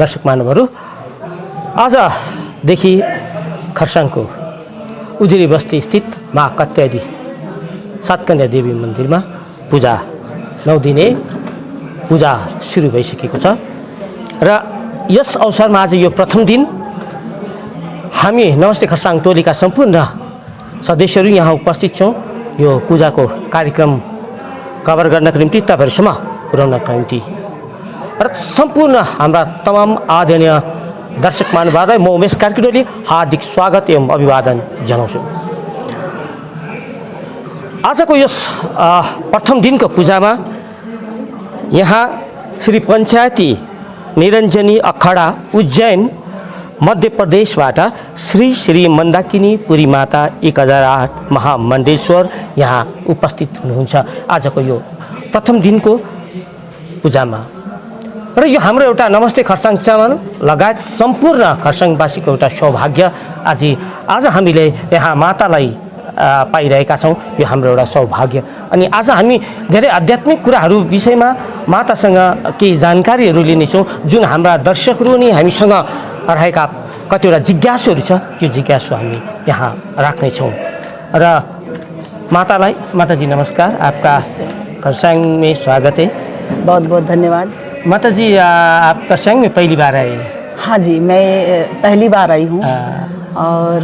दर्शक महानुभावहरू, आजदेखि खरसाङको उजुरी बस्ती स्थित मा कत्यादी सातकन्या देवी मन्दिरमा पूजा 9 दिने पूजा सुरु भइसकेको छ र यस अवसरमा आज यो प्रथम दिन हामी नमस्ते खरसाङ टोलीका सम्पूर्ण सदस्यहरू यहाँ उपस्थित छौँ। यो पूजाको कार्यक्रम कभर गर्नको निम्ति तपाईहरुसम्म पुर्याउनका निम्ति र सम्पूर्ण हाम्रा तमाम आदरणीय दर्शक महानुभावलाई म उमेश कार्कीले हार्दिक स्वागत एवं अभिवादन जनाउँछु। आजको यस प्रथम दिनको पूजामा यहाँ श्री पञ्चायती निरञ्जनी अखाडा उज्जैन मध्य प्रदेशबाट श्री श्री मन्दाकिनी पुरी माता 1008 महामण्डेश्वर यहाँ उपस्थित हुनुहुन्छ आजको यो प्रथम दिनको पूजामा। र यो हाम्रो एउटा नमस्ते खरसाङ च्यानल लगायत सम्पूर्ण खरसाङवासीको एउटा सौभाग्य आज हामीले यहाँ मातालाई पाइरहेका छौँ। यो हाम्रो एउटा सौभाग्य। अनि आज हामी धेरै आध्यात्मिक कुराहरू विषयमा मातासँग केही जानकारीहरू लिनेछौँ, जुन हाम्रा दर्शकहरू नि हामीसँग रहेका कतिवटा जिज्ञासुहरू छ, त्यो जिज्ञासु हामी यहाँ राख्नेछौँ। र माताजी नमस्कार, आपका खरसाङ में स्वागत है। बहुत बहुत धन्यवाद। माताजी, आप खरसाङ में पहली बार आए? हाँ जी, मैं पहली बार आई हूँ और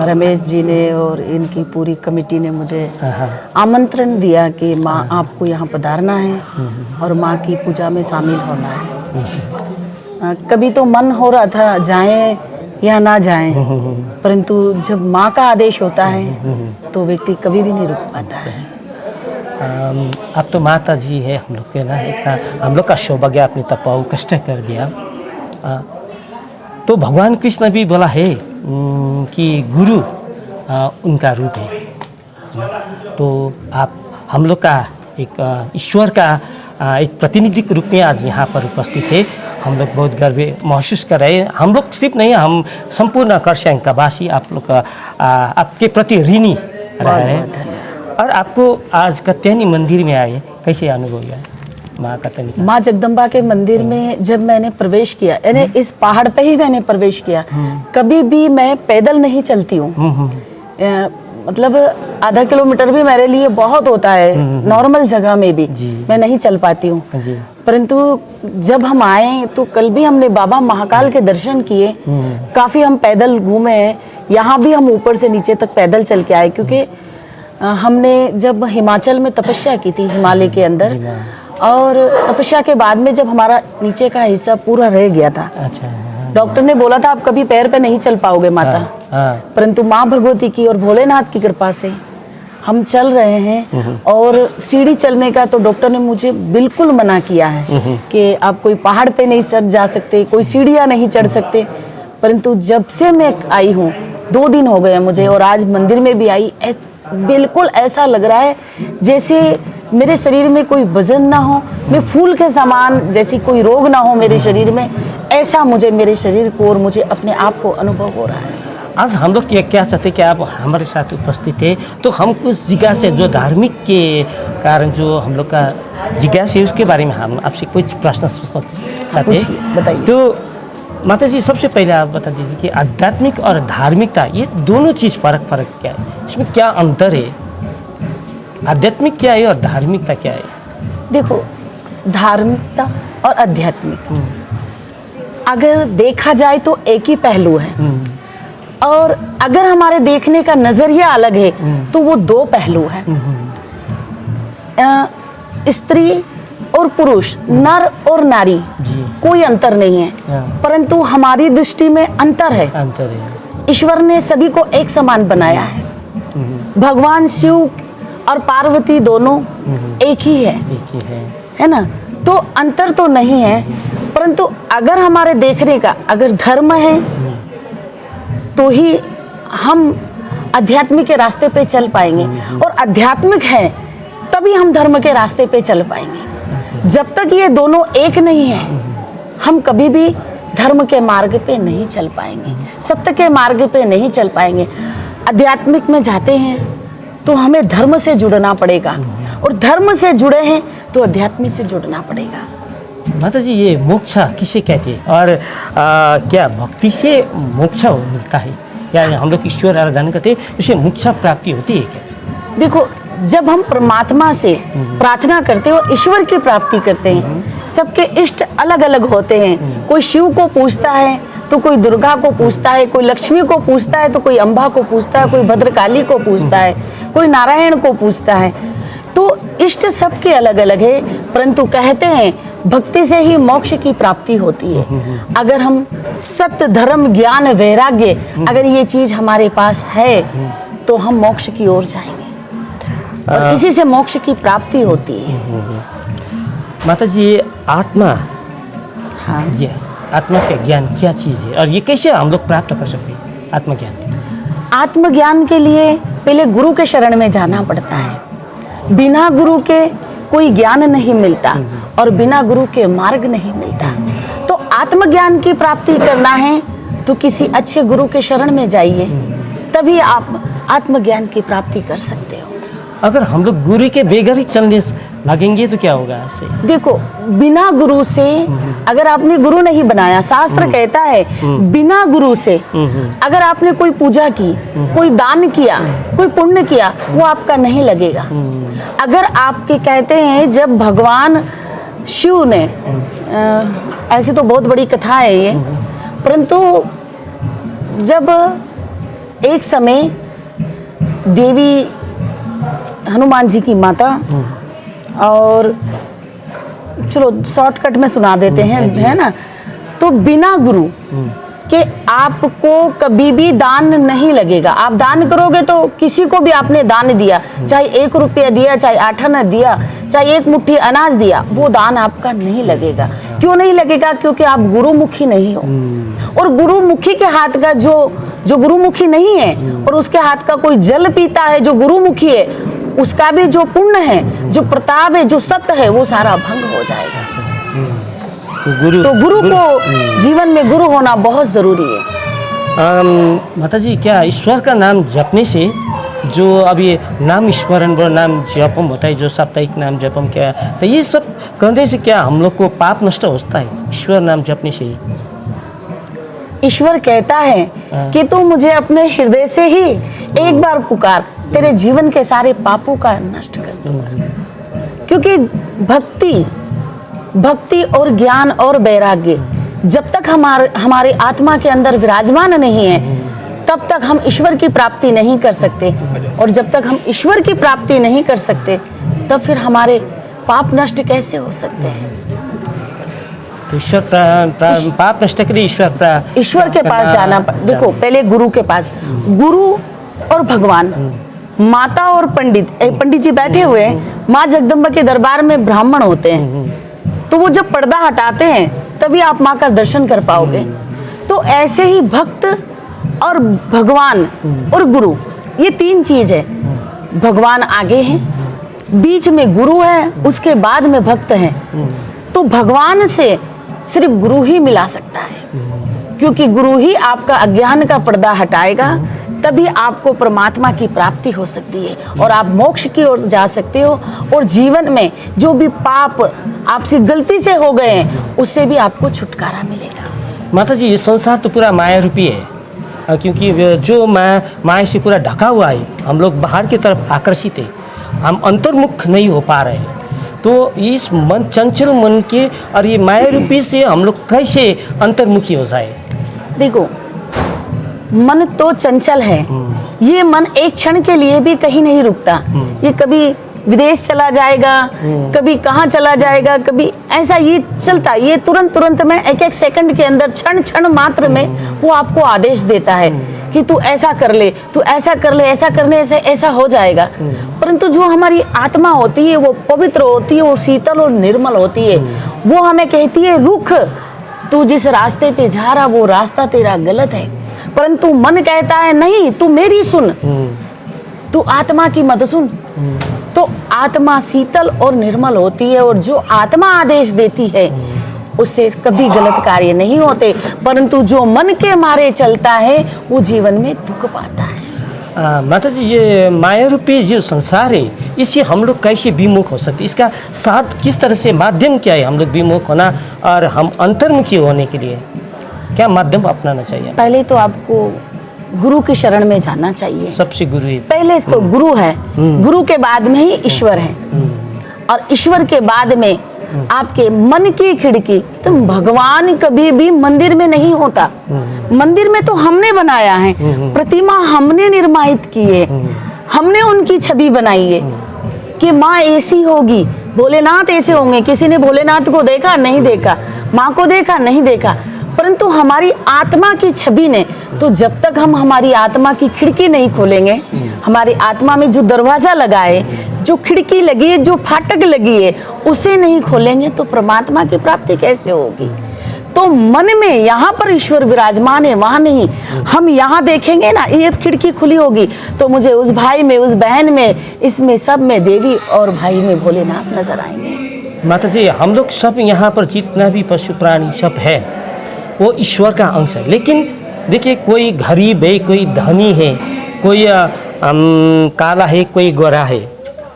रमेश जी ने और इनकी पूरी कमेटी ने मुझे आमंत्रण दिया कि माँ आपको यहाँ पधारना है और माँ की पूजा में शामिल होना है। कभी तो मन हो रहा था जाएं या ना जाएं, परंतु जब माँ का आदेश होता है तो व्यक्ति कभी भी नहीं रुक पाता है। अब तो माता जी है हम लोग के ना, इतना हम लोग का सौभाग्य आपने तपाऊ कष्ट कर दिया। तो भगवान कृष्ण भी बोला है कि गुरु उनका रूप है। तो आप हम लोग का एक ईश्वर का एक प्रतिनिधि के रूप में आज यहाँ पर उपस्थित है। हम लोग बहुत गर्व महसूस कर रहे हैं। हम लोग सिर्फ नहीं, हम संपूर्ण खरसाङ का वासी आप लोग का आपके प्रति ऋणी रह रहे हैं। और आपको आज कत्यानी मंदिर में आए, कैसे अनुभव है माँ जगदम्बा के मंदिर में जब मैंने प्रवेश किया, यानी इस पहाड़ पे ही मैंने प्रवेश किया। कभी भी मैं पैदल नहीं चलती हूँ, मतलब आधा किलोमीटर भी मेरे लिए बहुत होता है। नॉर्मल जगह में भी मैं नहीं चल पाती हूँ, परंतु जब हम आए तो कल भी हमने बाबा महाकाल के दर्शन किए। काफ़ी हम पैदल घूमे हैं, यहाँ भी हम ऊपर से नीचे तक पैदल चल के आए, क्योंकि हमने जब हिमाचल में तपस्या की थी हिमालय के अंदर, और तपस्या के बाद में जब हमारा नीचे का हिस्सा पूरा रह गया था। अच्छा। डॉक्टर ने बोला था आप कभी पैर पे नहीं चल पाओगे माता, परंतु माँ भगवती की और भोलेनाथ की कृपा से हम चल रहे हैं। और सीढ़ी चलने का तो डॉक्टर ने मुझे बिल्कुल मना किया है कि आप कोई पहाड़ पे नहीं चढ़ जा सकते, कोई सीढ़ियाँ नहीं चढ़ सकते। परंतु जब से मैं आई हूँ, 2 दिन हो गए मुझे, और आज मंदिर में भी आई, बिल्कुल ऐसा लग रहा है जैसे मेरे शरीर में कोई वजन ना हो, मैं फूल के समान, जैसी कोई रोग ना हो मेरे शरीर में, ऐसा मुझे मेरे शरीर को और मुझे अपने आप को अनुभव हो रहा है। आज हम लोग क्या चाहते कि आप हमारे साथ उपस्थित है, तो हम कुछ जिज्ञासा जो धार्मिक के कारण जो हम लोग का जिज्ञासा है उसके बारे में हम आपसे कुछ प्रश्न चाहते हैं, बताइए। तो माता जी, सबसे पहले आप बता दीजिए कि आध्यात्मिक और धार्मिकता, ये दोनों चीज़ फर्क क्या है, इसमें क्या अंतर है? आध्यात्मिक क्या है और धार्मिकता क्या है? देखो, धार्मिकता और आध्यात्मिक अगर देखा जाए तो एक ही पहलू है, और अगर हमारे देखने का नजरिया अलग है तो वो 2 पहलू है। स्त्री और पुरुष, नर और नारी, कोई अंतर नहीं है, परंतु हमारी दृष्टि में अंतर है। ईश्वर ने सभी को एक समान बनाया है। भगवान शिव और पार्वती दोनों एक ही है ना? तो अंतर तो नहीं है, परंतु अगर हमारे देखने का अगर धर्म है तो ही हम अध्यात्म के रास्ते पे चल पाएंगे, और आध्यात्मिक है तभी हम धर्म के रास्ते पे चल पाएंगे। जब तक ये दोनों एक नहीं है, हम कभी भी धर्म के मार्ग पे नहीं चल पाएंगे, सत्य के मार्ग पे नहीं चल पाएंगे। आध्यात्मिक में जाते हैं तो हमें धर्म से जुड़ना पड़ेगा, और धर्म से जुड़े हैं तो अध्यात्म से जुड़ना पड़ेगा। माता जी ये मोक्ष किसे कहते हैं और क्या भक्ति से मोक्ष मिलता है या हम लोग ईश्वर आराधना करते हैं उसे मोक्ष प्राप्ति होती है क्या? देखो, जब हम परमात्मा से प्रार्थना करते हो ईश्वर की प्राप्ति करते हैं। सबके इष्ट अलग अलग होते हैं। कोई शिव को पूजता है तो कोई दुर्गा को पूजता है, कोई लक्ष्मी को पूजता है तो कोई अम्बा को पूजता है, कोई भद्रकाली को पूजता है, कोई नारायण को पूजता है। तो इष्ट सबके अलग अलग है, परंतु कहते हैं भक्ति से ही मोक्ष की प्राप्ति होती है। अगर हम सत्य, धर्म, ज्ञान, वैराग्य अगर ये चीज हमारे पास है तो हम मोक्ष की ओर जाएंगे और इसी से मोक्ष की प्राप्ति होती है। माता जी ये आत्मा, हाँ, ये आत्मा का ज्ञान क्या चीज़ है और ये कैसे हम लोग प्राप्त कर सकते हैं आत्मज्ञान? आत्मज्ञान के लिए पहले गुरु के शरण में जाना पड़ता है। बिना गुरु के कोई ज्ञान नहीं मिलता और बिना गुरु के मार्ग नहीं मिलता। तो आत्मज्ञान की प्राप्ति करना है तो किसी अच्छे गुरु के शरण में जाइए, तभी आप आत्मज्ञान की प्राप्ति कर सकते हो। अगर हम लोग गुरु के बेगर ही चलने लगेंगे तो क्या होगा ऐसे? देखो, बिना गुरु से अगर आपने गुरु नहीं बनाया, शास्त्र कहता है बिना गुरु से अगर आपने कोई पूजा की, कोई दान किया, कोई पुण्य किया, वो आपका नहीं लगेगा। अगर आपके कहते हैं जब भगवान शिव ने ऐसी तो बहुत बड़ी कथा है ये, परंतु जब एक समय देवी हनुमान जी की माता, और चलो शॉर्टकट में सुना देते हैं, है ना, तो बिना गुरु के आपको कभी भी दान नहीं लगेगा। आप दान करोगे तो किसी को भी आपने दान दिया, चाहे 1 रुपया दिया, चाहे 8 आना दिया, चाहे 1 मुट्ठी अनाज दिया, वो दान आपका नहीं लगेगा। क्यों नहीं लगेगा? क्योंकि आप गुरुमुखी नहीं हो। और गुरुमुखी के हाथ का जो गुरुमुखी नहीं है और उसके हाथ का कोई जल पीता है जो गुरुमुखी है, उसका भी जो पुण्य है, जो प्रताप है, जो सत्य है, वो सारा भंग हो जाएगा। तो गुरु को जीवन में गुरु होना बहुत जरूरी है। माता जी क्या ईश्वर का नाम जपने से जो अब ये नाम स्मरण व नाम जपम होता है, जो साप्ताहिक नाम जपम क्या, तो ये सब करने से क्या हम लोग को पाप नष्ट होता है ईश्वर नाम जपने से? ईश्वर कहता है कि तू मुझे अपने हृदय से ही एक बार पुकार, तेरे जीवन के सारे पापों का नष्ट कर दूंगा। क्योंकि भक्ति और ज्ञान और वैराग्य जब तक हमारे आत्मा के अंदर विराजमान नहीं है, तब तक हम ईश्वर की प्राप्ति नहीं कर सकते। और जब तक हम ईश्वर की प्राप्ति नहीं कर सकते, तब फिर हमारे पाप नष्ट कैसे हो सकते हैं? तो ईश्वर पाप नष्ट के लिए ईश्वर के पास जाना। देखो, पहले गुरु के पास, गुरु और भगवान, माता और पंडित जी बैठे हुए हैं। माँ जगदम्बा के दरबार में ब्राह्मण होते हैं, तो वो जब पर्दा हटाते हैं तभी आप माँ का दर्शन कर पाओगे। तो ऐसे ही भक्त और भगवान और गुरु, ये 3 चीज है। भगवान आगे है, बीच में गुरु है, उसके बाद में भक्त है। तो भगवान से सिर्फ गुरु ही मिला सकता है, क्योंकि गुरु ही आपका अज्ञान का पर्दा हटाएगा, तभी आपको परमात्मा की प्राप्ति हो सकती है और आप मोक्ष की ओर जा सकते हो। और जीवन में जो भी पाप आपसे गलती से हो गए हैं, उससे भी आपको छुटकारा मिलेगा। माता जी ये संसार तो पूरा माया रूपी है, क्योंकि जो माया से पूरा ढका हुआ है, हम लोग बाहर की तरफ आकर्षित है, हम अंतर्मुख नहीं हो पा रहे हैं। तो इस मन, चंचल मन के और ये माया रूपी से हम लोग कैसे अंतर्मुखी हो जाए? देखो, मन तो चंचल है। ये मन एक क्षण के लिए भी कहीं नहीं रुकता। ये कभी विदेश चला जाएगा, कभी कहाँ चला जाएगा, कभी ऐसा ये चलता। ये तुरंत में एक सेकंड के अंदर, क्षण मात्र में वो आपको आदेश देता है कि तू ऐसा कर ले, तू ऐसा कर ले, ऐसा करने से ऐसा हो जाएगा। परंतु जो हमारी आत्मा होती है वो पवित्र होती है, वो शीतल और निर्मल होती है। वो हमें कहती है रुक, तू जिस रास्ते पे जा रहा वो रास्ता तेरा गलत है। परंतु मन कहता है नहीं, तू मेरी सुन, तू आत्मा की मत सुन। तो आत्मा शीतल और निर्मल होती है, और जो आत्मा आदेश देती है उससे कभी गलत कार्य नहीं होते। परंतु जो मन के मारे चलता है वो जीवन में दुख पाता है। माता जी ये माया रूपी जो संसार है, इससे हम लोग कैसे विमुख हो सकते, इसका साथ किस तरह से माध्यम क्या है हम लोग विमुख होना और हम अंतर्मुखी होने के लिए क्या माध्यम अपनाना चाहिए? पहले तो आपको गुरु की शरण में जाना चाहिए। सबसे गुरु है, पहले तो गुरु है, गुरु के बाद में ही ईश्वर है, और ईश्वर के बाद में आपके मन की खिड़की। तो भगवान कभी भी मंदिर में नहीं होता, मंदिर में तो हमने बनाया है, प्रतिमा हमने निर्माणित की है, हमने उनकी छवि बनाई है कि माँ ऐसी होगी, भोलेनाथ ऐसे होंगे। किसी ने भोलेनाथ को देखा नहीं देखा, माँ को देखा नहीं देखा, परंतु हमारी आत्मा की छवि ने, तो जब तक हम हमारी आत्मा की खिड़की नहीं खोलेंगे, हमारी आत्मा में जो दरवाजा लगा है, जो खिड़की लगी है, जो फाटक लगी है, उसे नहीं खोलेंगे तो परमात्मा की प्राप्ति कैसे होगी? तो मन में यहाँ पर ईश्वर विराजमान है, वहां नहीं। हम यहाँ देखेंगे ना, ये खिड़की खुली होगी तो मुझे उस भाई में, उस बहन में, इसमें सब में देवी और भाई में भोलेनाथ नजर आएंगे। माता जी, हम लोग सब यहाँ पर जितना भी पशु प्राणी सब है वो ईश्वर का अंश है। लेकिन देखिए, कोई गरीब है, कोई धनी है, कोई काला है, कोई गोरा है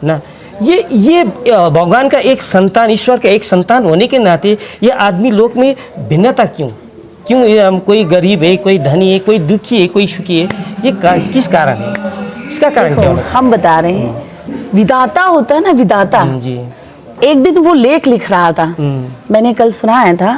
ना। ये भगवान का एक संतान, ईश्वर का एक संतान होने के नाते ये आदमी लोग में भिन्नता क्यों? कोई गरीब है, कोई धनी है, कोई दुखी है, कोई सुखी है, ये किस कारण है? इसका कारण क्या होगा? हम बता रहे हैं, विधाता होता है ना, विधाता जी। एक दिन वो लेख लिख रहा था, मैंने कल सुनाया था,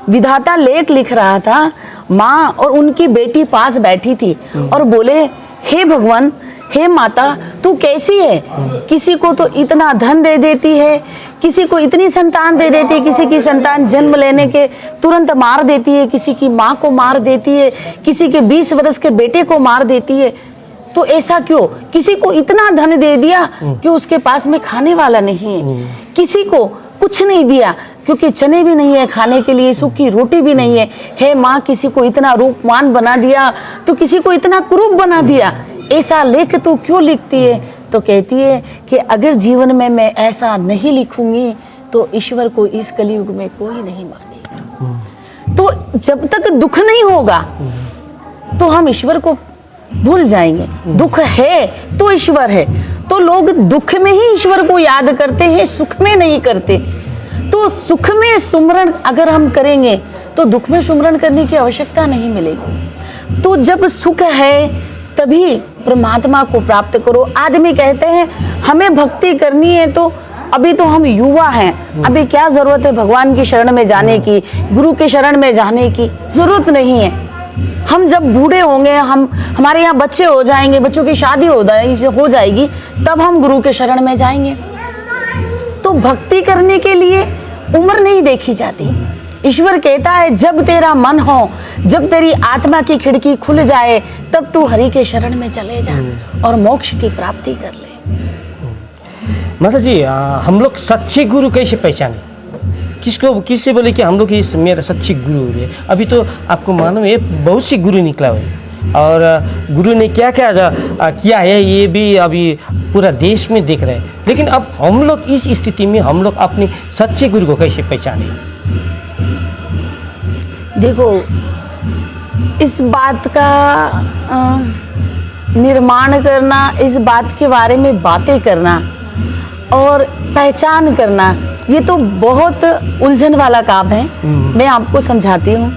विधाता लेख लिख रहा था। माँ और उनकी बेटी पास बैठी थी और बोले, हे भगवान, हे माता, तू कैसी है? किसी को तो इतना धन दे देती है, किसी को इतनी संतान दे देती है, किसी की संतान जन्म लेने के तुरंत मार देती है, किसी की माँ को मार देती है, किसी के 20 वर्ष के बेटे को मार देती है। तो ऐसा क्यों? किसी को इतना धन दे दिया कि उसके पास में खाने वाला नहीं है, किसी को कुछ नहीं दिया क्योंकि चने भी नहीं है खाने के लिए, सूखी रोटी भी नहीं है। हे माँ, किसी को इतना रूपवान बना दिया तो किसी को इतना कुरूप बना दिया, ऐसा लेख तू क्यों लिखती है? तो कहती है कि अगर जीवन में मैं ऐसा नहीं लिखूंगी तो ईश्वर को इस कलयुग में कोई नहीं मानेगा। तो जब तक दुख नहीं होगा तो हम ईश्वर को भूल जाएंगे। दुख है तो ईश्वर है, तो लोग दुख में ही ईश्वर को याद करते हैं, सुख में नहीं करते। तो सुख में सुमरण अगर हम करेंगे तो दुख में सुमरण करने की आवश्यकता नहीं मिलेगी। तो जब सुख है तभी परमात्मा को प्राप्त करो। आदमी कहते हैं हमें भक्ति करनी है, तो अभी तो हम युवा हैं, अभी क्या जरूरत है भगवान की शरण में जाने की, गुरु के शरण में जाने की? जरूरत नहीं है। हम जब बूढ़े होंगे, हमारे यहाँ बच्चे हो जाएंगे, बच्चों की शादी हो जाएगी, तब हम गुरु के शरण में जाएंगे। तो भक्ति करने के लिए उम्र नहीं देखी जाती। ईश्वर कहता है जब तेरा मन हो, जब तेरी आत्मा की खिड़की खुल जाए, तब तू हरि के शरण में चले जा और मोक्ष की प्राप्ति कर ले। माता जी, हम लोग सच्चे गुरु कैसे पहचाने? किससे बोले कि हम लोग ये मेरा सच्चे गुरु है? अभी तो आपको मालूम है बहुत सी गुरु निकला हुआ है, और गुरु ने क्या क्या किया है ये भी अभी पूरा देश में देख रहे हैं। लेकिन अब हम लोग इस स्थिति में हम लोग अपने सच्चे गुरु को कैसे पहचाने? देखो, इस बात का निर्माण करना, इस बात के बारे में बातें करना और पहचान करना, ये तो बहुत उलझन वाला काम है। मैं आपको समझाती हूँ।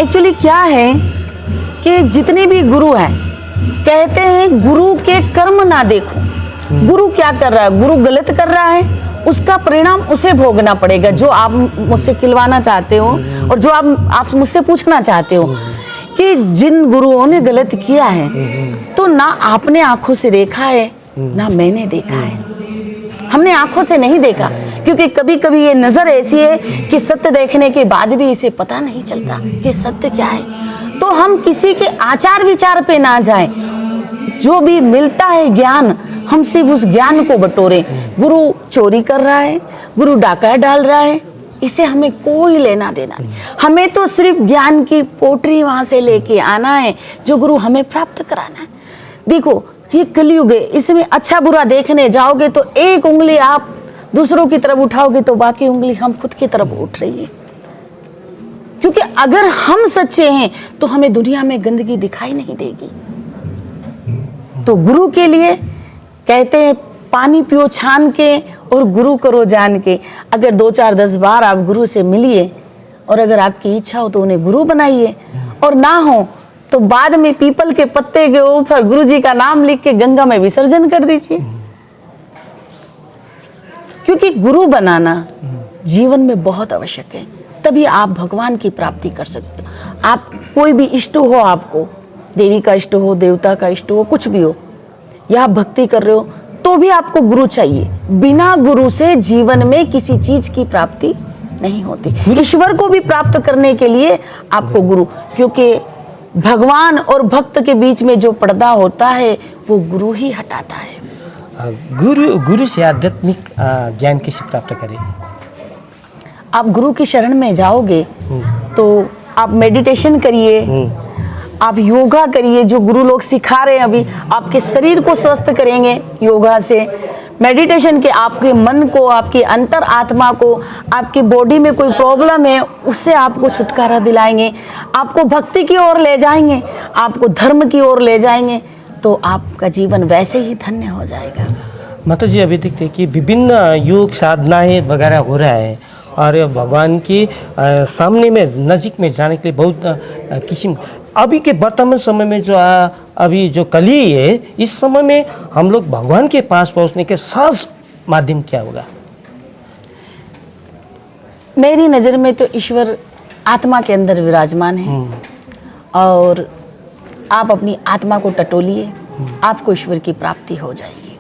एक्चुअली क्या है कि जितने भी गुरु हैं कहते हैं गुरु के कर्म ना देखो। गुरु क्या कर रहा है? गुरु गलत कर रहा है, उसका परिणाम उसे भोगना पड़ेगा। जो आप मुझसे खिलवाना चाहते हो और जो आप मुझसे पूछना चाहते हो कि जिन गुरुओं ने गलत किया है, तो ना आपने आंखों से देखा है ना मैंने देखा है। हमने आंखों से नहीं देखा क्योंकि कभी कभी ये नजर ऐसी है कि सत्य देखने के बाद भी इसे पता नहीं चलता कि सत्य क्या है। तो हम किसी के आचार विचार पे ना जाएं। जो भी मिलता है ज्ञान, हम सिर्फ उस ज्ञान को बटोरें। गुरु चोरी कर रहा है, गुरु डाका डाल रहा है, इसे हमें कोई लेना देना नहीं। हमें तो सिर्फ ज्ञान की पोटरी वहां से लेके आना है जो गुरु हमें प्राप्त कराना है। देखो, ये कलयुग है, इसमें अच्छा बुरा देखने जाओगे तो एक उंगली आप दूसरों की तरफ उठाओगे तो बाकी उंगली हम खुद की तरफ उठ रही है। क्योंकि अगर हम सच्चे हैं तो हमें दुनिया में गंदगी दिखाई नहीं देगी। तो गुरु के लिए कहते हैं पानी पियो छान के और गुरु करो जान के। अगर 2 4 10 बार आप गुरु से मिलिए और अगर आपकी इच्छा हो तो उन्हें गुरु बनाइए, और ना हो तो बाद में पीपल के पत्ते के ऊपर गुरु जी का नाम लिख के गंगा में विसर्जन कर दीजिए। क्योंकि गुरु बनाना जीवन में बहुत आवश्यक है, तभी आप भगवान की प्राप्ति कर सकते हो। आप कोई भी इष्ट हो, आपको देवी का इष्ट हो, देवता का इष्ट हो, कुछ भी हो, या आप भक्ति कर रहे हो तो भी आपको गुरु चाहिए। बिना गुरु से जीवन में किसी चीज की प्राप्ति नहीं होती। ईश्वर को भी प्राप्त करने के लिए आपको गुरु, क्योंकि भगवान और भक्त के बीच में जो पर्दा होता है वो गुरु ही हटाता है। गुरु से आध्यात्मिक ज्ञान कैसे प्राप्त करें? आप गुरु की शरण में जाओगे तो आप मेडिटेशन करिए, आप योगा करिए, जो गुरु लोग सिखा रहे हैं अभी, आपके शरीर को स्वस्थ करेंगे योगा से, मेडिटेशन के आपके मन को, आपकी अंतर आत्मा को, आपकी बॉडी में कोई प्रॉब्लम है उससे आपको छुटकारा दिलाएंगे, आपको भक्ति की ओर ले जाएंगे, आपको धर्म की ओर ले जाएंगे, तो आपका जीवन वैसे ही धन्य हो जाएगा। माता जी, अभी देखते हैं कि विभिन्न योग साधनाएं वगैरह हो रहा है और भगवान की सामने में नजीक में जाने के लिए बहुत किस्म, अभी के वर्तमान समय में जो अभी जो कली है, इस समय में हम लोग भगवान के पास पहुंचने के सहज माध्यम क्या होगा? मेरी नज़र में तो ईश्वर आत्मा के अंदर विराजमान है, और आप अपनी आत्मा को टटोलिए, आपको ईश्वर की प्राप्ति हो जाएगी।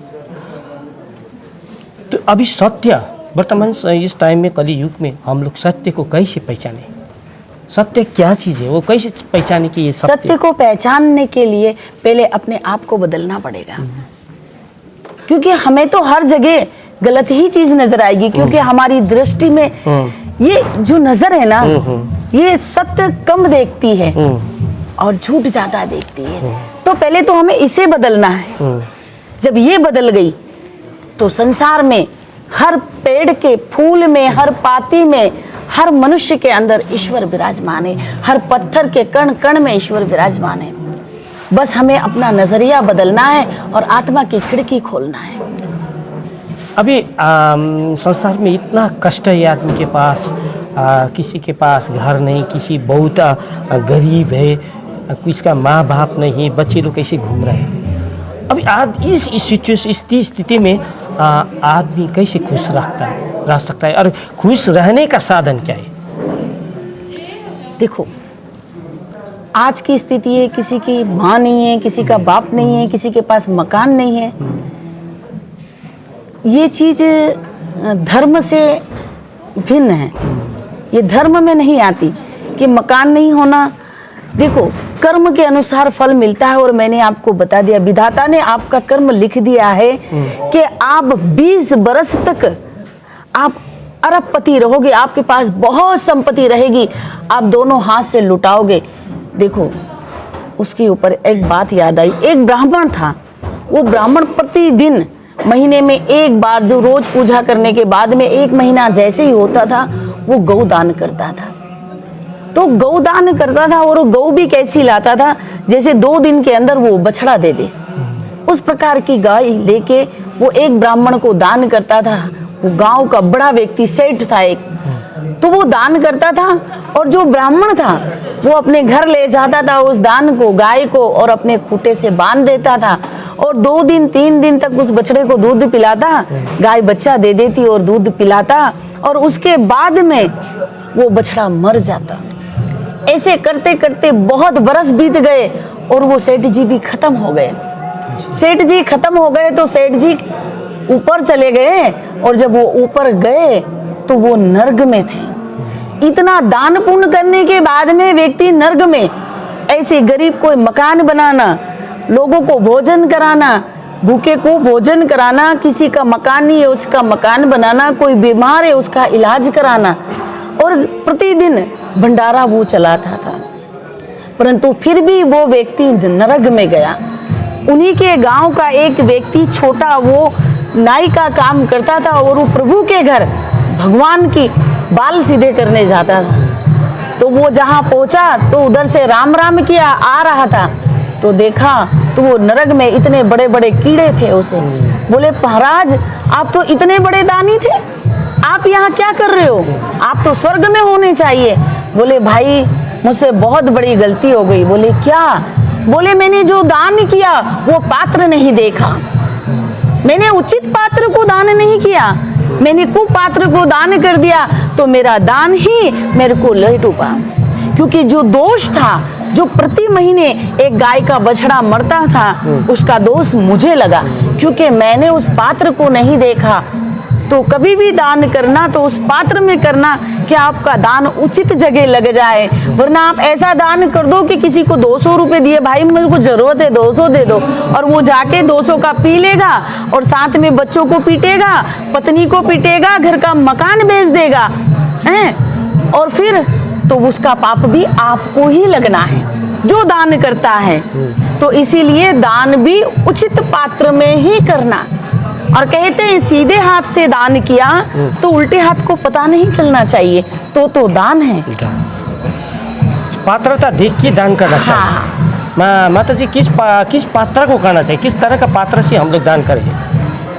तो अभी सत्य वर्तमान इस टाइम में, कली युग में, हम लोग सत्य को कैसे पहचाने? सत्य क्या चीज़ है, वो कैसे पहचाने कि ये सत्य को पहचानने के लिए पहले अपने आप को बदलना पड़ेगा, क्योंकि हमें तो हर जगह गलत ही चीज नजर आएगी, क्योंकि हमारी दृष्टि में ये जो नजर है ना, ये सत्य कम देखती है और झूठ ज्यादा देखती है। तो पहले तो हमें इसे बदलना है। जब ये बदल गई तो संसार में हर पेड़ के फूल में, हर पाती में, हर मनुष्य के अंदर ईश्वर विराजमान है, हर पत्थर के कण कण में ईश्वर विराजमान है। बस हमें अपना नजरिया बदलना है और आत्मा की खिड़की खोलना है। अभी संसार में इतना कष्ट है, आदमी के पास किसी के पास घर नहीं, किसी बहुत गरीब है, किसी का माँ बाप नहीं, बच्चे लोग कैसे घूम रहे हैं। अभी आज इस सिचुएशन, इस स्थिति में आदमी कैसे खुश रह सकता है, और खुश रहने का साधन क्या है? देखो, आज की स्थिति है, किसी की माँ नहीं है, किसी का बाप नहीं है, किसी के पास मकान नहीं है। ये चीज धर्म से भिन्न है, ये धर्म में नहीं आती कि मकान नहीं होना। देखो, कर्म के अनुसार फल मिलता है, और मैंने आपको बता दिया, विधाता ने आपका कर्म लिख दिया है कि आप 20 बरस तक आप अरबपति रहोगे, आपके पास बहुत संपत्ति रहेगी, आप दोनों हाथ से लुटाओगे। देखो, उसके ऊपर एक बात याद आई। एक ब्राह्मण था, वो ब्राह्मण प्रतिदिन महीने में एक बार, जो रोज पूजा करने के बाद में 1 महीना जैसे ही होता था, वो गौदान करता था। तो गौदान करता था, और गौ भी कैसी लाता था, जैसे 2 दिन के अंदर वो बछड़ा दे दे। उस प्रकार की गाय लेके वो एक ब्राह्मण को दान करता था। वो गांव का बड़ा व्यक्ति, सेठ था एक, तो वो दान करता था, और जो ब्राह्मण था वो अपने घर ले जाता था उस दान को, गाय को, और अपने खूंटे से बांध देता था, और 2 दिन 3 दिन तक उस बछड़े को दूध पिलाता, गाय बच्चा दे देती और दूध पिलाता, और उसके बाद में वो बछड़ा मर जाता। ऐसे करते करते बहुत बरस बीत गए, और वो सेठ जी भी खत्म हो गए। सेठ जी खत्म हो गए तो सेठ जी ऊपर चले गए, और जब वो ऊपर गए तो वो नर्क में थे। इतना दान पुण्य करने के बाद में व्यक्ति नर्क में, ऐसे गरीब को मकान बनाना, लोगों को भोजन कराना, भूखे को भोजन कराना, किसी का मकान नहीं है उसका मकान बनाना, कोई बीमार है उसका इलाज कराना, और प्रतिदिन भंडारा वो चलाता था। परंतु फिर भी वो व्यक्ति नरक में गया। उन्हीं के गांव का एक व्यक्ति छोटा, वो नाई का काम करता था, और वो प्रभु के घर भगवान की बाल सीधे करने जाता था। तो वो जहाँ पहुँचा तो उधर से राम राम किया, आ रहा था तो देखा तो वो नरक में इतने बड़े बड़े कीड़े थे उसे। बोले महाराज आप तो इतने बड़े दानी थे, आप यहाँ क्या कर रहे हो, आप तो स्वर्ग में होने चाहिए। बोले भाई मुझसे बहुत बड़ी गलती हो गई। बोले क्या? बोले मैंने जो दान किया वो पात्र नहीं देखा, मैंने उचित पात्र को दान नहीं किया, मैंने कुपात्र को दान कर दिया, तो मेरा दान ही मेरे को ले डूबा। क्योंकि जो दोष था, जो प्रति महीने एक गाय का बछड़ा मरता था, उसका दोष मुझे लगा, क्योंकि मैंने उस पात्र को नहीं देखा। तो कभी भी दान करना तो उस पात्र में करना कि आपका दान उचित जगह लग जाए, वरना आप ऐसा दान कर दो कि किसी को 200 रुपए दिए, भाई मेरे को जरूरत है 200 दे दो, और वो जाके 200 का पी लेगा और साथ में बच्चों को पीटेगा, पत्नी को पीटेगा, घर का मकान बेच देगा हैं, और फिर तो उसका पाप भी आपको ही लगना है जो दान करता है। तो इसीलिए दान भी उचित पात्र में ही करना। और कहते हैं सीधे हाथ से दान किया तो उल्टे हाथ को पता नहीं चलना चाहिए, तो दान है। पात्रता देख के दान करना चाहिए। माता जी किस पात्र को करना चाहिए, किस तरह का पात्र से हम लोग दान करेंगे?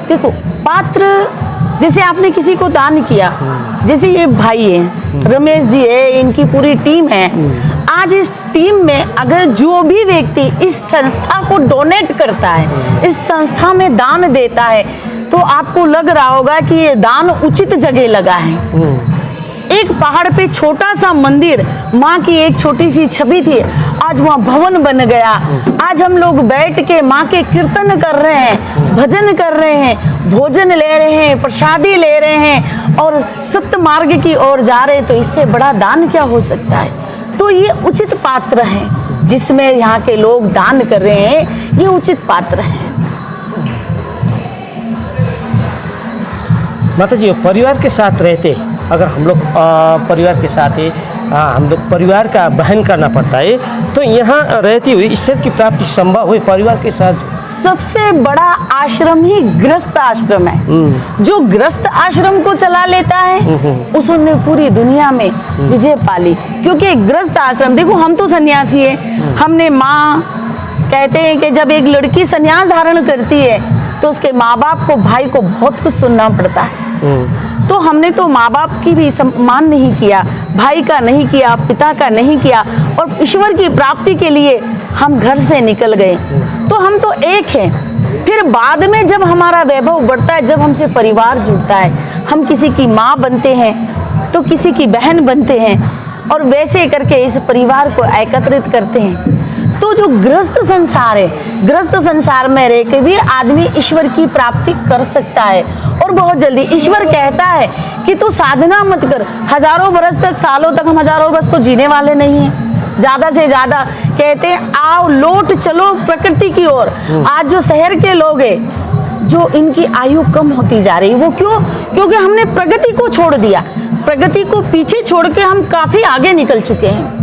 देखो पात्र, जैसे आपने किसी को दान किया, जैसे ये भाई है रमेश जी है, इनकी पूरी टीम है। आज इस टीम में अगर जो भी व्यक्ति इस संस्था को डोनेट करता है, इस संस्था में दान देता है, तो आपको लग रहा होगा कि ये दान उचित जगह लगा है। एक पहाड़ पे छोटा सा मंदिर, माँ की एक छोटी सी छवि थी, आज वहाँ भवन बन गया। आज हम लोग बैठ के माँ के कीर्तन कर रहे हैं, भजन कर रहे हैं, भोजन ले रहे हैं, प्रसादी ले रहे हैं और सत्य मार्ग की ओर जा रहे हैं। तो इससे बड़ा दान क्या हो सकता है? तो ये उचित पात्र है जिसमें यहाँ के लोग दान कर रहे हैं, ये उचित पात्र है। माता जी परिवार के साथ रहते, अगर हम लोग परिवार के साथ है, हम लोग परिवार का वहन करना पड़ता है, तो यहाँ रहती हुई ईश्वर की प्राप्ति संभव हुई परिवार के साथ। सबसे बड़ा आश्रम ही गृहस्थ आश्रम है। जो गृहस्थ आश्रम को चला लेता है उसने पूरी दुनिया में विजय पाली। क्योंकि गृहस्थ आश्रम, देखो हम तो सन्यासी है, हमने माँ कहते हैं कि जब एक लड़की सन्यास धारण करती है तो उसके माँ बाप को, भाई को बहुत कुछ सुनना पड़ता है। तो हमने तो माँ बाप की भी सम्मान नहीं किया, भाई का नहीं किया, पिता का नहीं किया, और ईश्वर की प्राप्ति के लिए हम घर से निकल गए। तो हम तो एक हैं। फिर बाद में जब हमारा वैभव बढ़ता है, जब हमसे परिवार जुड़ता है, हम किसी की माँ बनते हैं तो किसी की बहन बनते हैं, और वैसे करके इस परिवार को एकत्रित करते हैं। तो जो गृहस्थ संसार है, गृहस्थ संसार में रह के भी आदमी ईश्वर की प्राप्ति कर सकता है, और बहुत जल्दी। ईश्वर कहता है कि तू साधना मत कर, हजारों बरस तक, सालों तक, हम हजारों बरस तो जीने वाले नहीं हैं। ज्यादा से ज्यादा कहते हैं आओ लौट चलो प्रकृति की ओर। आज जो शहर के लोग हैं, जो इनकी आयु कम होती जा रही है, वो क्यों? क्योंकि हमने प्रगति को छोड़ दिया। प्रगति को पीछे छोड़ के हम काफी आगे निकल चुके हैं।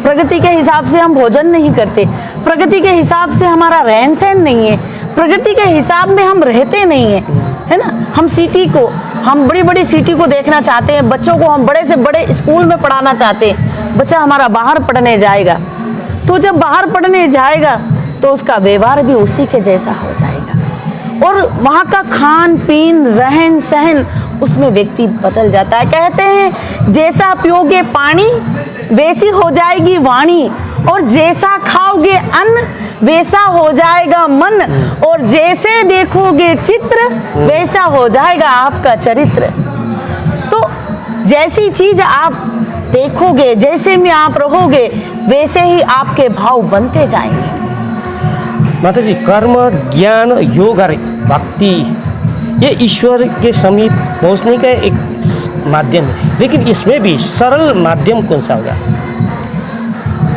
प्रगति के हिसाब से हम भोजन नहीं करते, प्रगति के हिसाब से हमारा रहन सहन नहीं है, प्रगति के हिसाब में हम रहते नहीं है, है ना। हम सिटी को, हम बड़ी बड़ी सिटी को देखना चाहते हैं, बच्चों को हम बड़े से बड़े स्कूल में पढ़ाना चाहते हैं। बच्चा हमारा बाहर पढ़ने जाएगा, तो जब बाहर पढ़ने जाएगा तो उसका व्यवहार भी उसी के जैसा हो जाएगा, और वहाँ का खान पीन, रहन सहन, उसमें व्यक्ति बदल जाता है। कहते हैं जैसा पियोगे पानी वैसी हो जाएगी वाणी, और जैसा खाओगे अन्न वैसा हो जाएगा मन, और जैसे देखोगे चित्र वैसा हो जाएगा आपका चरित्र। तो जैसी चीज आप देखोगे, जैसे में आप रहोगे, वैसे ही आपके भाव बनते जाएंगे। माता जी कर्म, ज्ञान, योग और भक्ति ये ईश्वर के समीप पहुंचने का एक माध्यम है, लेकिन इसमें भी सरल माध्यम कौन सा होगा?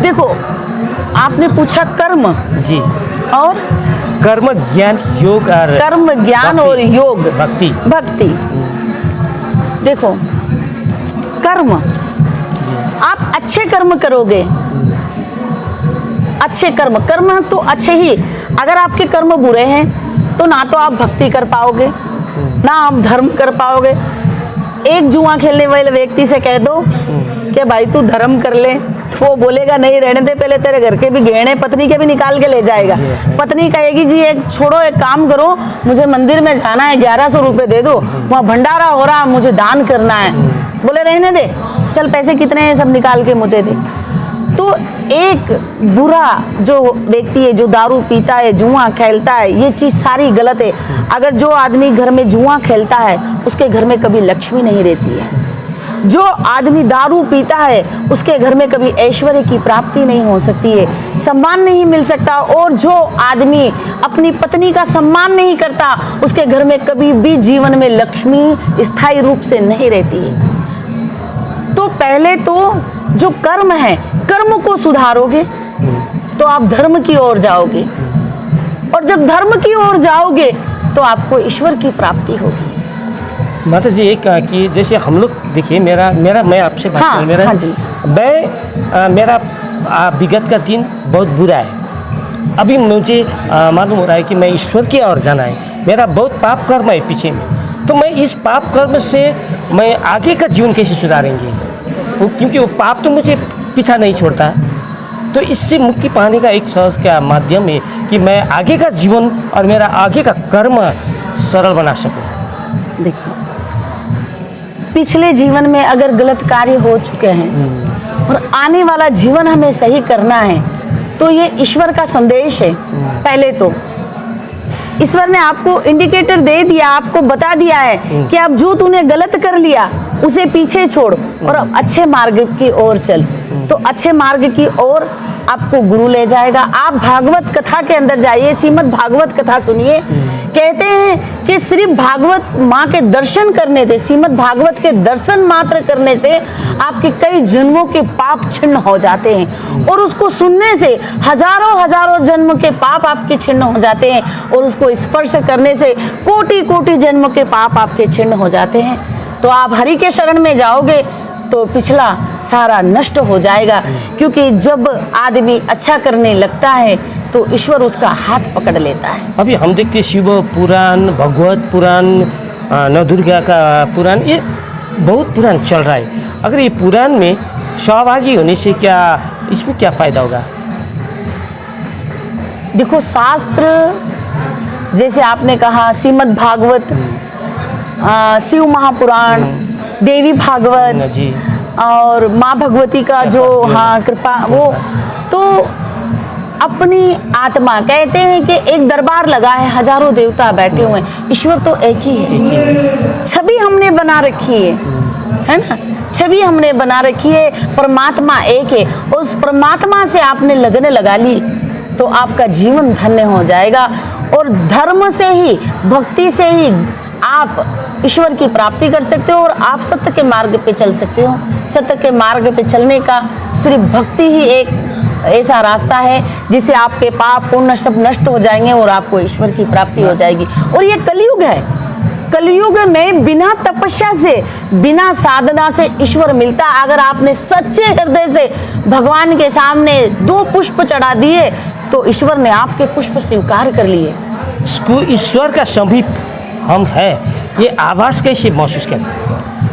देखो आपने पूछा कर्म जी, और कर्म, ज्ञान, योग और कर्म, ज्ञान और योग, भक्ति। भक्ति। देखो कर्म, आप अच्छे कर्म करोगे, अच्छे कर्म, कर्म तो अच्छे ही। अगर आपके कर्म बुरे हैं तो ना तो आप भक्ति कर पाओगे, ना आप धर्म कर पाओगे। एक जुआ खेलने वाले व्यक्ति से कह दो कि भाई तू धर्म कर ले, वो बोलेगा नहीं रहने दे, पहले तेरे घर के भी गहने पत्नी के भी निकाल के ले जाएगा। पत्नी कहेगी जी एक छोड़ो, एक काम करो, मुझे मंदिर में जाना है, 1100 रुपये दे दो, वहाँ भंडारा हो रहा, मुझे दान करना है। बोले रहने दे, चल पैसे कितने हैं सब निकाल के मुझे दे। तो एक बुरा जो व्यक्ति है, जो दारू पीता है, जुआ खेलता है, ये चीज़ सारी गलत है। अगर जो आदमी घर में जुआ खेलता है उसके घर में कभी लक्ष्मी नहीं रहती है। जो आदमी दारू पीता है उसके घर में कभी ऐश्वर्य की प्राप्ति नहीं हो सकती है, सम्मान नहीं मिल सकता। और जो आदमी अपनी पत्नी का सम्मान नहीं करता उसके घर में कभी भी जीवन में लक्ष्मी स्थायी रूप से नहीं रहती है। तो पहले तो जो कर्म है, कर्म को सुधारोगे तो आप धर्म की ओर जाओगे, और जब धर्म की ओर जाओगे तो आपको ईश्वर की प्राप्ति होगी। माता जी एक कि जैसे हम लोग देखिए, मैं आपसे बात हाँ, करूं, मेरा हाँ जी। मेरा विगत का दिन बहुत बुरा है। अभी मुझे मालूम हो रहा है कि मैं ईश्वर की ओर जाना है, मेरा बहुत पाप कर्म है पीछे में। तो मैं इस पाप कर्म से मैं आगे का जीवन कैसे सुधारेंगे, क्योंकि वो पाप तो मुझे पीछा नहीं छोड़ता। तो इससे मुक्ति पाने का एक सहज क्या माध्यम है कि मैं आगे का जीवन और मेरा आगे का कर्म सरल बना सकूं। देखो, पिछले जीवन में अगर गलत कार्य हो चुके हैं और आने वाला जीवन हमें सही करना है तो ये ईश्वर का संदेश है। पहले तो ईश्वर ने आपको इंडिकेटर दे दिया, आपको बता दिया है कि अब जो तूने गलत कर लिया उसे पीछे छोड़ और अब अच्छे मार्ग की ओर चल। तो अच्छे मार्ग की ओर आपको गुरु ले जाएगा। आप भागवत कथा के अंदर जाइए, श्रीमद् भागवत कथा सुनिए। कहते हैं कि सिर्फ भागवत माँ के दर्शन करने से, श्रीमद् भागवत के दर्शन मात्र करने से आपके कई जन्मों के पाप छिन्न हो जाते हैं, और उसको सुनने से हजारों हजारों जन्म के पाप आपके छिन्न हो जाते हैं, और उसको स्पर्श करने से कोटि कोटि जन्म के पाप आपके छिन्न हो जाते हैं। तो आप हरि के शरण में जाओगे तो पिछला सारा नष्ट हो जाएगा, क्योंकि जब आदमी अच्छा करने लगता है तो ईश्वर उसका हाथ पकड़ लेता है। अभी हम देखते हैं शिव पुराण, भगवत पुराण, नवदुर्गा का पुराण, ये बहुत पुराण चल रहा है। अगर ये पुराण में सहभागी होने से क्या, इसमें क्या फ़ायदा होगा? देखो, शास्त्र जैसे आपने कहा, श्रीमद् भागवत, शिव महापुराण, देवी भागवत जी, और माँ भगवती का जो कृपा, वो तो अपनी आत्मा, कहते हैं कि एक दरबार लगा है, हजारों देवता बैठे हुए हैं, ईश्वर तो एक ही है। छवि हमने बना रखी है ना, छवि हमने बना रखी है, परमात्मा एक है। उस परमात्मा से आपने लगन लगा ली तो आपका जीवन धन्य हो जाएगा, और धर्म से ही, भक्ति से ही आप ईश्वर की प्राप्ति कर सकते हो, और आप सत्य के मार्ग पे चल सकते हो। सत्य के मार्ग पे चलने का सिर्फ भक्ति ही एक ऐसा रास्ता है जिससे आपके पाप पुण्य सब नष्ट हो जाएंगे और आपको ईश्वर की प्राप्ति हो जाएगी। और ये कलयुग है, कलयुग में बिना तपस्या से, बिना साधना से ईश्वर मिलता। अगर आपने सच्चे हृदय से भगवान के सामने 2 पुष्प चढ़ा दिए तो ईश्वर ने आपके पुष्प स्वीकार कर लिए। ईश्वर का समीप हम है, ये आवाज कैसे महसूस करें?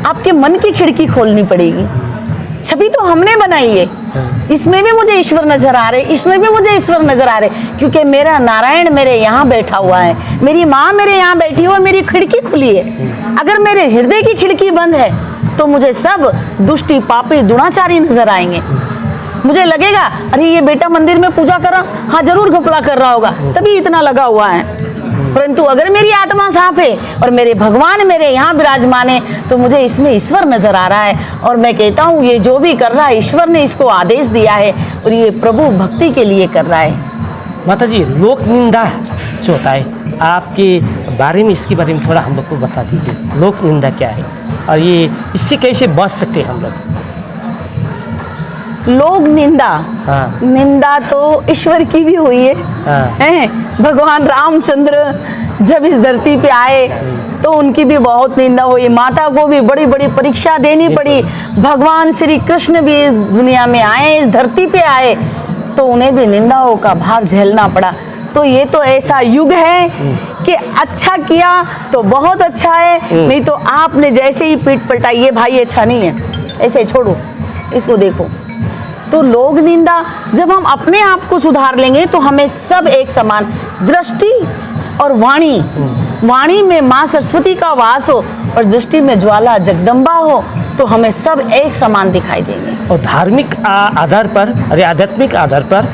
आपके मन की खिड़की खोलनी पड़ेगी। छवि तो हमने बनाई है, इसमें भी मुझे ईश्वर नजर आ रहे, इसमें भी मुझे ईश्वर नजर आ रहे, क्योंकि मेरा नारायण मेरे यहाँ बैठा हुआ है, मेरी माँ मेरे यहाँ बैठी हुई है, मेरी खिड़की खुली है। अगर मेरे हृदय की खिड़की बंद है तो मुझे सब दुष्टि पापी दुराचारी नजर आएंगे। मुझे लगेगा अरे ये बेटा मंदिर में पूजा कर रहा, हाँ जरूर घपला कर रहा होगा, तभी इतना लगा हुआ है। परंतु अगर मेरी आत्मा साफ है और मेरे भगवान मेरे यहाँ विराजमान है तो मुझे इसमें ईश्वर नजर आ रहा है, और मैं कहता हूँ ये जो भी कर रहा है ईश्वर ने इसको आदेश दिया है और ये प्रभु भक्ति के लिए कर रहा है। माता जी, लोक निंदा जो होता है, आपके बारे में, इसके बारे में थोड़ा हम लोग को बता दीजिए। लोक निंदा क्या है और ये इससे कैसे बच सकते हैं हम लोग? लोग निंदा, हाँ। निंदा तो ईश्वर की भी हुई है, हाँ। हैं? भगवान रामचंद्र जब इस धरती पे आए तो उनकी भी बहुत निंदा हुई, माता को भी बड़ी बड़ी परीक्षा देनी पड़ी। भगवान श्री कृष्ण भी इस दुनिया में आए, इस धरती पे आए, तो उन्हें भी निंदाओं का भार झेलना पड़ा। तो ये तो ऐसा युग है कि अच्छा किया तो बहुत अच्छा है, नहीं तो आपने जैसे ही पीठ पलटाई, ये भाई अच्छा नहीं है, ऐसे छोड़ो, इसको देखो, तो लोग निंदा, जब हम अपने आप को सुधार लेंगे तो हमें सब एक समान, दृष्टि और वाणी में माँ सरस्वती का वास हो और दृष्टि में ज्वाला जगदम्बा हो तो हमें सब एक समान दिखाई देंगे। और धार्मिक आधार पर और आध्यात्मिक आधार पर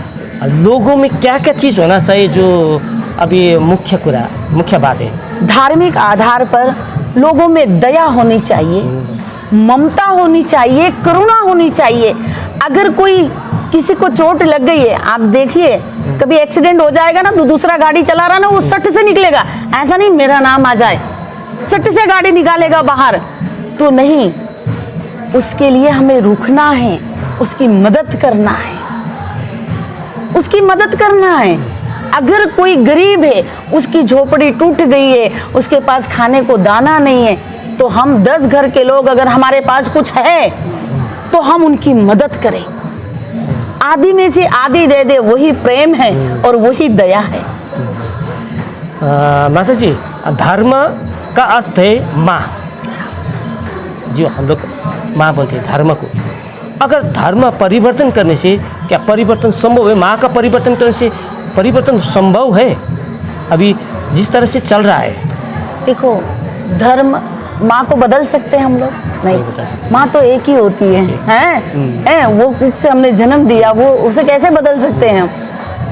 लोगों में क्या क्या चीज़ होना चाहिए जो अभी मुख्य बात है? धार्मिक आधार पर लोगों में दया होनी चाहिए, ममता होनी चाहिए, करुणा होनी चाहिए। अगर कोई किसी को चोट लग गई है, आप देखिए कभी एक्सीडेंट हो जाएगा ना तो दूसरा गाड़ी चला रहा ना वो सट से निकलेगा, ऐसा नहीं मेरा नाम आ जाए, सट से गाड़ी निकालेगा बाहर, तो नहीं, उसके लिए हमें रुकना है, उसकी मदद करना है, उसकी मदद करना है। अगर कोई गरीब है, उसकी झोपड़ी टूट गई है, उसके पास खाने को दाना नहीं है, तो हम 10 घर के लोग अगर हमारे पास कुछ है तो हम उनकी मदद करें। आधी में से आधी दे दे, वही प्रेम है और वही दया है। माता जी, धर्म का अर्थ है माँ, जो हम लोग माँ बोलते हैं धर्म को। अगर धर्म परिवर्तन करने से क्या परिवर्तन संभव है? माँ का परिवर्तन करने से परिवर्तन संभव है? अभी जिस तरह से चल रहा है, देखो, धर्म माँ को बदल सकते हैं हम लोग? नहीं, माँ तो एक ही होती है, वो उससे हमने जन्म दिया, वो उसे कैसे बदल सकते हैं हम?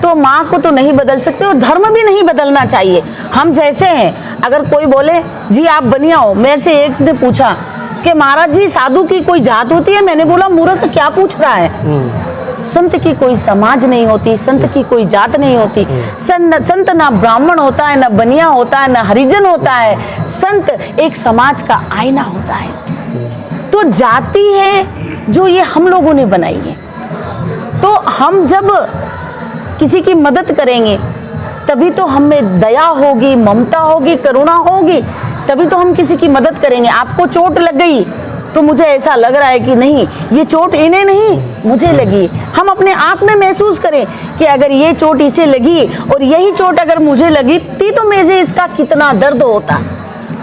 तो माँ को तो नहीं बदल सकते और धर्म भी नहीं बदलना चाहिए। हम जैसे हैं, अगर कोई बोले जी आप बनिया हो, मेरे से एक ने पूछा कि महाराज जी साधु की कोई जात होती है? मैंने बोला मूर्ख क्या पूछ रहा है, संत की कोई समाज नहीं होती, संत की कोई जात नहीं होती। संत ना ब्राह्मण होता है, ना बनिया होता है, ना हरिजन होता है। संत एक समाज का आईना होता है। तो जाति है जो ये हम लोगों ने बनाई है। तो हम जब किसी की मदद करेंगे तभी तो हमें दया होगी, ममता होगी, करुणा होगी, तभी तो हम किसी की मदद करेंगे। आपको चोट लग गई तो मुझे ऐसा लग रहा है कि नहीं, ये चोट इन्हें नहीं मुझे लगी। हम अपने आप में महसूस करें कि अगर ये चोट इसे लगी और यही चोट अगर मुझे लगी थी तो मुझे इसका कितना दर्द होता।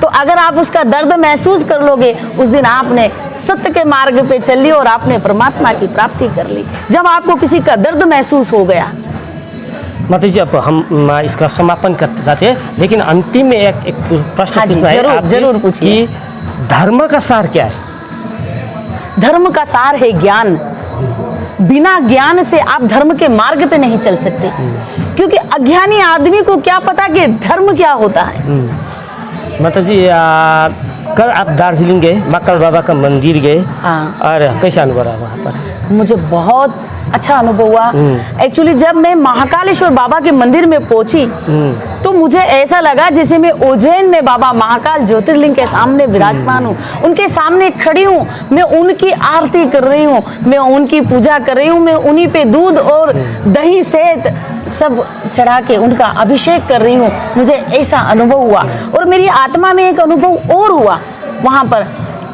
तो अगर आप उसका दर्द महसूस कर लोगे, उस दिन आपने सत्य के मार्ग पे चल ली और आपने परमात्मा की प्राप्ति कर ली, जब आपको किसी का दर्द महसूस हो गया। माता जी, अब हम इसका समापन करते जाते हैं, लेकिन अंतिम में एक प्रश्न पूछना है आपसे, जरूर पूछिए। कि धर्म का सार क्या है? धर्म का सार है ज्ञान। बिना ज्ञान से आप धर्म के मार्ग पे नहीं चल सकते, क्योंकि अज्ञानी आदमी को क्या पता कि धर्म क्या होता है। माता जी, कल आप दार्जिलिंग गए, महाकाल बाबा का मंदिर गए, हाँ। और कैसा अनुभव रहा वहाँ पर? मुझे बहुत अच्छा अनुभव हुआ। एक्चुअली जब मैं महाकालेश्वर बाबा के मंदिर में पहुंची तो मुझे ऐसा लगा जैसे मैं उज्जैन में बाबा महाकाल ज्योतिर्लिंग के सामने विराजमान हूँ, उनके सामने खड़ी हूँ, मैं उनकी आरती कर रही हूँ, मैं उनकी पूजा कर रही हूँ, मैं उन्हीं पे दूध और दही सेत सब चढ़ा के उनका अभिषेक कर रही हूँ। मुझे ऐसा अनुभव हुआ। और मेरी आत्मा में एक अनुभव और हुआ वहाँ पर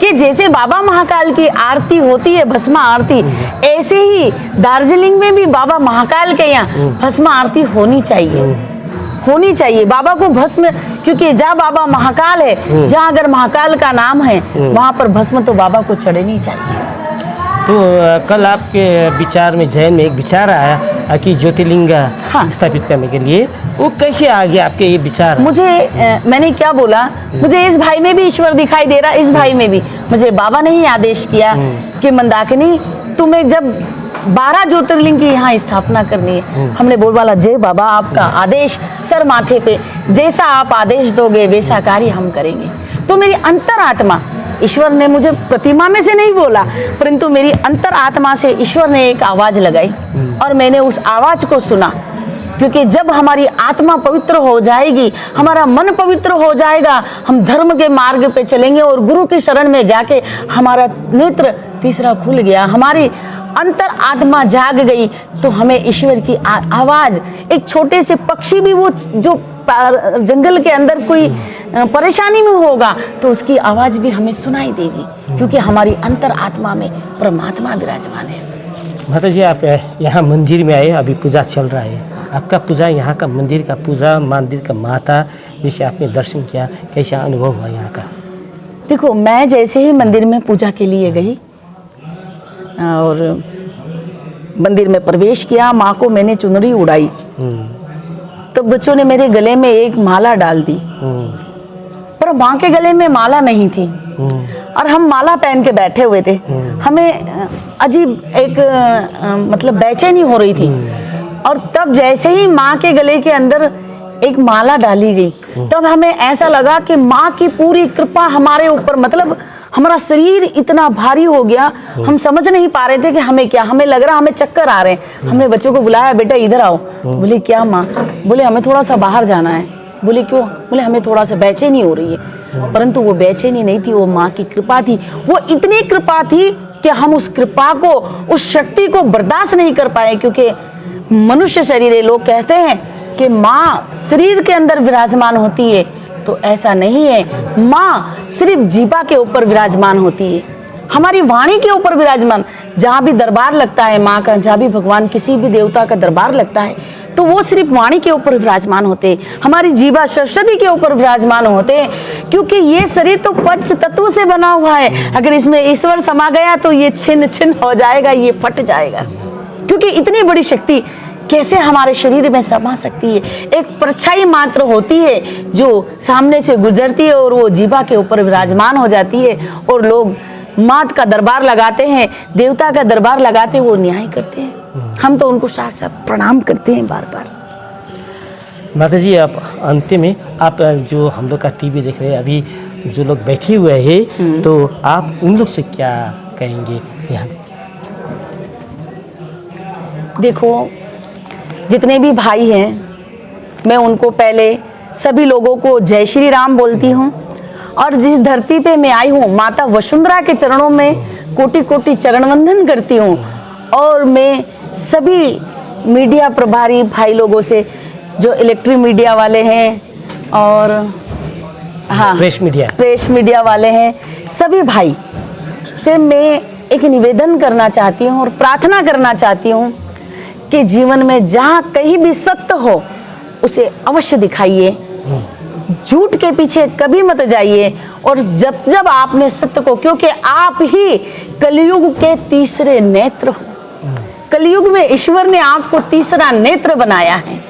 कि जैसे बाबा महाकाल की आरती होती है, भस्म आरती, ऐसे ही दार्जिलिंग में भी बाबा महाकाल के यहाँ भस्म आरती होनी चाहिए। बाबा को भस्म, क्योंकि जहाँ बाबा महाकाल है, जहाँ अगर महाकाल का नाम है, वहाँ पर भस्म तो बाबा को चढ़नी चाहिए। तो कल आपके विचार में, जैन में एक विचार आया कि ज्योतिर्लिंग स्थापित करने के लिए, वो कैसे आ गया आपके ये विचार? मैंने क्या बोला, मुझे इस भाई में भी ईश्वर दिखाई दे रहा, इस भाई में भी। मुझे बाबा ने ही आदेश किया कि मंदाकिनी, तुम्हें जब 12 ज्योतिर्लिंग की यहाँ स्थापना करनी है। हमने बोलवाला, जय बाबा, आपका आदेश सर माथे पे, जैसा आप आदेश दोगे वैसा कार्य हम करेंगे। तो मेरी अंतरात्मा, ईश्वर ने मुझे प्रतिमा में से नहीं बोला, परंतु मेरी अंतरात्मा से ईश्वर ने एक आवाज लगाई और मैंने उस आवाज को सुना। क्योंकि जब हमारी आत्मा पवित्र हो जाएगी, हमारा मन पवित्र हो जाएगा, हम धर्म के मार्ग पे चलेंगे और गुरु की शरण में जाके हमारा नेत्र तीसरा खुल गया, हमारी अंतर आत्मा जाग गई, तो हमें ईश्वर की आवाज, एक छोटे से पक्षी भी वो जो जंगल के अंदर कोई परेशानी में होगा तो उसकी आवाज भी हमें सुनाई देगी, क्योंकि हमारी अंतर आत्मा में परमात्मा विराजमान है। माता जी, आप यहाँ मंदिर में आए, अभी पूजा चल रहा है, आपका पूजा, यहाँ का मंदिर का पूजा, मंदिर का माता जिसे आपने दर्शन किया, कैसा अनुभव हुआ यहाँ का? देखो, मैं जैसे ही मंदिर में पूजा के लिए गई और मंदिर में प्रवेश किया, माँ को मैंने चुनरी उड़ाई, तो बच्चों ने मेरे गले में एक माला डाल दी, पर माँ के गले में माला नहीं थी और हम माला पहन के बैठे हुए थे। हमें अजीब एक मतलब बेचैनी हो रही थी, और तब जैसे ही माँ के गले के अंदर एक माला डाली गई, तब हमें ऐसा लगा कि माँ की पूरी कृपा हमारे ऊपर, मतलब हमारा शरीर इतना भारी हो गया, हम समझ नहीं पा रहे थे कि हमें क्या, हमें लग रहा हमें चक्कर आ रहे हैं। हमने बच्चों को बुलाया, बेटा इधर आओ। बोले क्या माँ? बोले हमें थोड़ा सा बाहर जाना है। बोले क्यों? बोले हमें थोड़ा सा बेचैनी हो रही है। परंतु वो बेचैनी नहीं थी, वो माँ की कृपा थी। वो इतनी कृपा थी कि हम उस कृपा को, उस शक्ति को बर्दाश्त नहीं कर पाए, क्योंकि मनुष्य शरीर है। लोग कहते हैं कि माँ शरीर के अंदर विराजमान होती है, तो ऐसा नहीं है। माँ सिर्फ जीवा के ऊपर विराजमान होती है, हमारी वाणी के ऊपर विराजमान। जहाँ भी दरबार लगता है माँ का, जहाँ भी भगवान किसी भी देवता का दरबार लगता है, तो वो सिर्फ वाणी के ऊपर विराजमान होते हैं, हमारी जीवा सरस्वती के ऊपर विराजमान होते हैं। क्योंकि ये शरीर तो पंच तत्व से बना हुआ है, अगर इसमें ईश्वर समा गया तो ये छिन्न छिन्न हो जाएगा, ये फट जाएगा। क्योंकि इतनी बड़ी शक्ति कैसे हमारे शरीर में समा सकती है? एक परछाई मात्र होती है जो सामने से गुजरती है और वो जीवा के ऊपर विराजमान हो जाती है, और लोग मात का दरबार लगाते हैं, देवता का दरबार लगाते हैं, वो न्याय करते हैं। हम तो उनको साक्षात प्रणाम करते हैं बार बार। माता जी, आप अंतिम में आप जो हम लोग का टीवी देख रहे हैं, अभी जो लोग बैठे हुए हैं, तो आप उन लोग से क्या कहेंगे? यहाँ देखो, जितने भी भाई हैं, मैं उनको पहले सभी लोगों को जय श्री राम बोलती हूँ। और जिस धरती पे मैं आई हूँ, माता वसुंधरा के चरणों में कोटि कोटि चरण वंदन करती हूँ। और मैं सभी मीडिया प्रभारी भाई लोगों से, जो इलेक्ट्रिक मीडिया वाले हैं और प्रेस मीडिया वाले हैं, सभी भाई से मैं एक निवेदन करना चाहती हूँ और प्रार्थना करना चाहती हूँ कि जीवन में जहाँ कहीं भी सत्य हो उसे अवश्य दिखाइए, झूठ के पीछे कभी मत जाइए। और जब जब आपने सत्य को, क्योंकि आप ही कलयुग के तीसरे नेत्र हो, कलयुग में ईश्वर ने आपको तीसरा नेत्र बनाया है,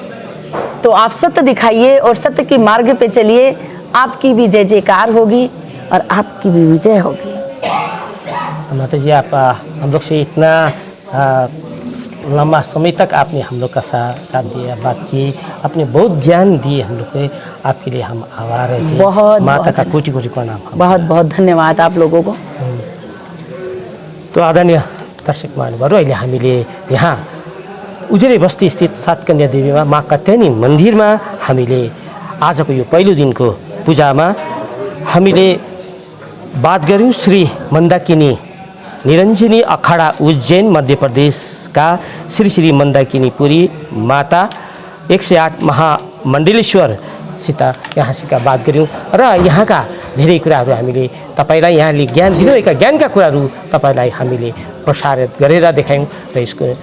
तो आप सत्य दिखाइए और सत्य की मार्ग पे चलिए। आपकी भी जय जयकार होगी और आपकी भी विजय होगी। माता जी, आप हम लोग से इतना लंबा समय तक आपने हम लोग का साथ दिया, बात की, आपने बहुत ज्ञान दिए हम लोग को, आपके लिए हम आभार है। बहुत माता का कोटि कोटि प्रणाम। बहुत बहुत धन्यवाद आप लोगों को। तो आदरणीय दर्शक महानुभावहरू, अहिले हामीले यहाँ उजेरी बस्ती स्थित सातकन्या देवीमा माँ कात्यायनी मन्दिरमा हामीले आजको यो पहिलो दिनको पूजामा हामीले बात गऱ्यौँ श्री मन्दाकिनी निरञ्जनी अखाडा उज्जैन मध्य प्रदेशका श्री श्री मन्दाकिनी पुरी माता 108 महामण्डलेश्वरसित यहाँसित बात गऱ्यौँ र यहाँका धेरै कुराहरू हामीले तपाईलाई यहाँले ज्ञान दिनुभएका ज्ञानका कुराहरू तपाईलाई हामीले प्रसारित गरेर देखायौँ र यसको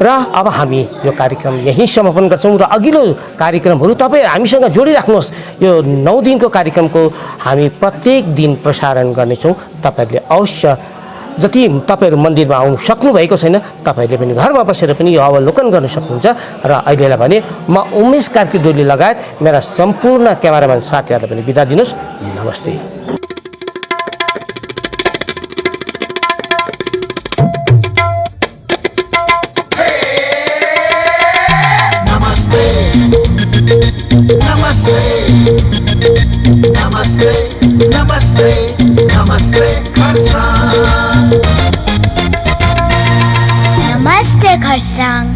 र अब हामी यो कार्यक्रम यहीँ समापन गर्छौँ र अघिल्लो कार्यक्रमहरू तपाईँ हामीसँग जोडिराख्नुहोस्। यो 9 दिनको कार्यक्रमको हामी प्रत्येक दिन प्रसारण गर्नेछौँ। तपाईँहरूले अवश्य जति तपाईँहरू मन्दिरमा आउनु सक्नुभएको छैन, तपाईँहरूले पनि घरमा बसेर पनि यो अवलोकन गर्न सक्नुहुन्छ। र अहिलेलाई भने म उमेश कार्की दोली लगायत मेरा सम्पूर्ण क्यामेराम्यान साथीहरूलाई पनि बिदा दिनुहोस्। नमस्ते। नमस्ते खरसाङ।